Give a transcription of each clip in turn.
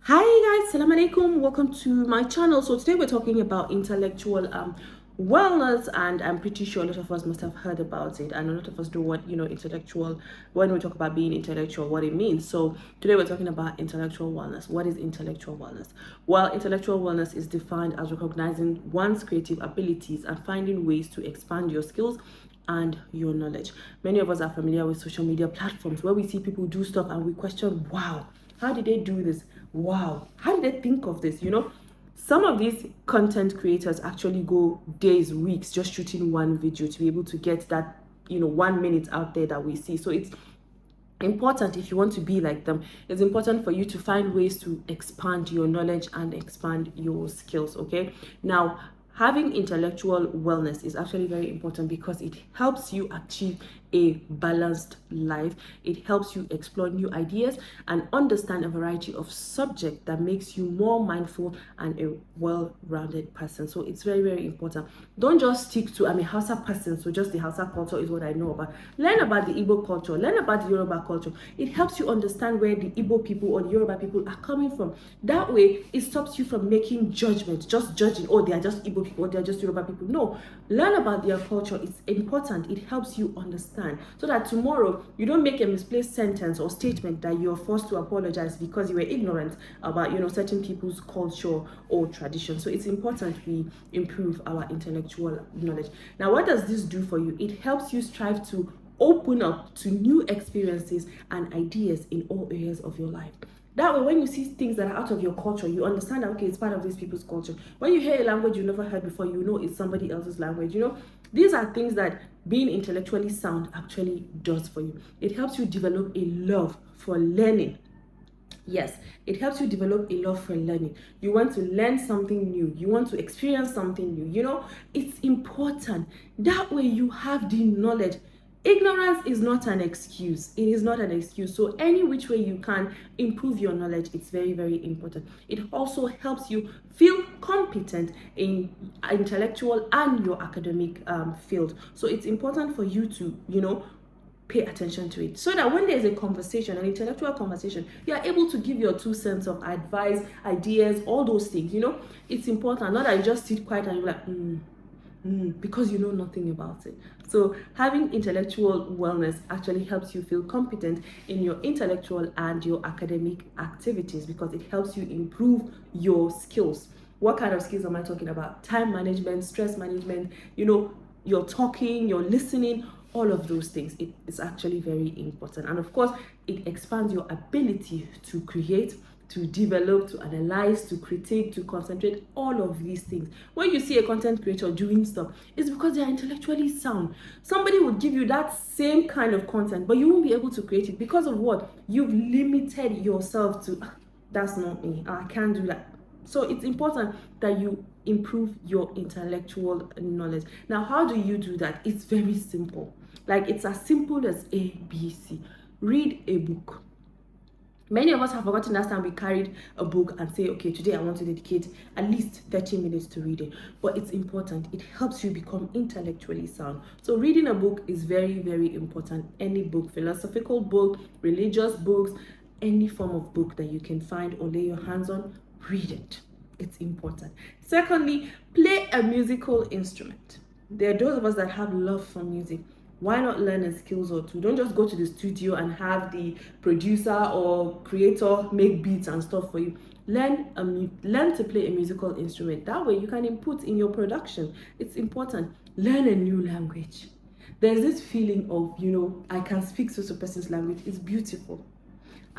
Hi guys, salam alaikum, welcome to my channel. So today we're talking about intellectual wellness, and I'm pretty sure a lot of us must have heard about it, and a lot of us know what intellectual, when we talk about being intellectual, what it means. So today we're talking about intellectual wellness. What is intellectual wellness? Well, intellectual wellness is defined as recognizing one's creative abilities and finding ways to expand your skills and your knowledge. Many of us are familiar with social media platforms where we see people do stuff and we question, wow, how did they do this? Wow, how did they think of this? Some of these content creators actually go days, weeks just shooting one video to be able to get that 1 minute out there that we see. So it's important, if you want to be like them, it's important for you to find ways to expand your knowledge and expand your skills. Okay, now having intellectual wellness is actually very important because it helps you achieve a balanced life. It helps you explore new ideas and understand a variety of subjects that makes you more mindful and a well-rounded person. So it's very, very important. Don't just stick to, I'm a Hausa person, so just the Hausa culture is what I know about. Learn about the Igbo culture, learn about the Yoruba culture. It helps you understand where the Igbo people or the Yoruba people are coming from. That way, it stops you from making judgments, just judging, oh, they are just Igbo people, or they are just Yoruba people. No, learn about their culture. It's important. It helps you understand, so that tomorrow you don't make a misplaced sentence or statement that you're forced to apologize because you were ignorant about certain people's culture or tradition. So it's important we improve our intellectual knowledge. Now, what does this do for you? It helps you strive to open up to new experiences and ideas in all areas of your life. That way, when you see things that are out of your culture, you understand that, okay, it's part of these people's culture. When you hear a language you never heard before, you know it's somebody else's language. These are things that being intellectually sound actually does for you. It helps you develop a love for learning. Yes, it helps you develop a love for learning. You want to learn something new. You want to experience something new. It's important. That way you have the knowledge. Ignorance is not an excuse. It is not an excuse. So any which way you can improve your knowledge, it's very, very important. It also helps you feel competent in intellectual and your academic field. So it's important for you to, pay attention to it, so that when there's a conversation, an intellectual conversation, you are able to give your 2 cents of advice, ideas, all those things. It's important, not that you just sit quiet and you're like because you know nothing about it. So having intellectual wellness actually helps you feel competent in your intellectual and your academic activities, because it helps you improve your skills. What kind of skills am I talking about? Time management, stress management, your talking, your listening, all of those things. It is actually very important. And of course, it expands your ability to create, to develop, to analyze, to critique, to concentrate, all of these things. When you see a content creator doing stuff, it's because they are intellectually sound. Somebody would give you that same kind of content, but you won't be able to create it because of what? You've limited yourself to, that's not me, I can't do that. So it's important that you improve your intellectual knowledge. Now, how do you do that? It's very simple. Like, it's as simple as ABC. Read a book. Many of us have forgotten last time we carried a book and say, okay, today I want to dedicate at least 30 minutes to reading. But it's important. It helps you become intellectually sound. So reading a book is very, very important. Any book, philosophical book, religious books, any form of book that you can find or lay your hands on, read it. It's important. Secondly, play a musical instrument. There are those of us that have love for music. Why not learn a skills or two? Don't just go to the studio and have the producer or creator make beats and stuff for you. Learn to play a musical instrument. That way you can input in your production. It's important. Learn a new language. There's this feeling of, I can speak such a person's language. It's beautiful.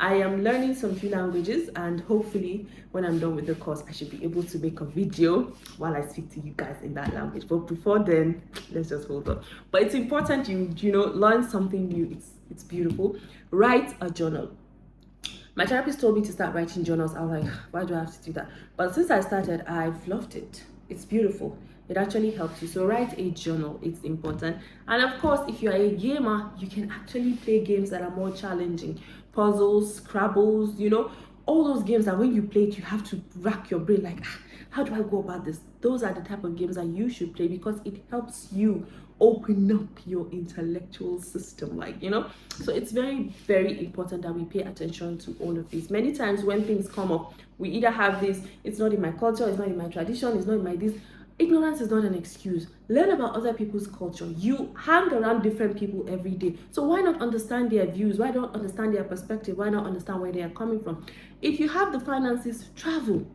I am learning some few languages, and hopefully when I'm done with the course, I should be able to make a video while I speak to you guys in that language. But before then, let's just hold on. But it's important you learn something new. It's beautiful. Write a journal. My therapist told me to start writing journals. I was like, why do I have to do that? But since I started, I've loved it. It's beautiful. It actually helps you. So write a journal. It's important. And of course, if you are a gamer, you can actually play games that are more challenging. Puzzles, Scrabbles, all those games that when you play it, you have to rack your brain like, How do I go about this? Those are the type of games that you should play, because it helps you open up your intellectual system, like, you know. So it's very, very important that we pay attention to all of these. Many times when things come up, we either have this, it's not in my culture, it's not in my tradition, it's not in my this. Ignorance is not an excuse. Learn about other people's culture. You hang around different people every day, so why not understand their views? Why not understand their perspective? Why not understand where they are coming from? If you have the finances, travel.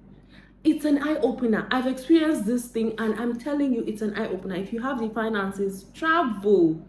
It's an eye-opener. I've experienced this thing, and I'm telling you, it's an eye-opener. If you have the finances, travel.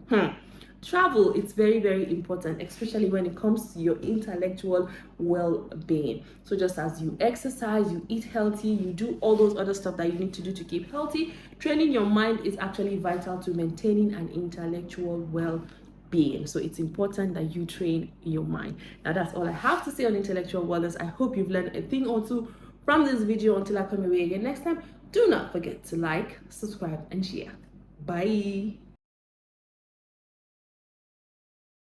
Travel, it's very, very important, especially when it comes to your intellectual well-being. So just as you exercise, you eat healthy, you do all those other stuff that you need to do to keep healthy, training your mind is actually vital to maintaining an intellectual well-being. So it's important that you train your mind. Now that's all I have to say on intellectual wellness. I hope you've learned a thing or two from this video. Until I come your way again next time, do not forget to like, subscribe, and share. Bye.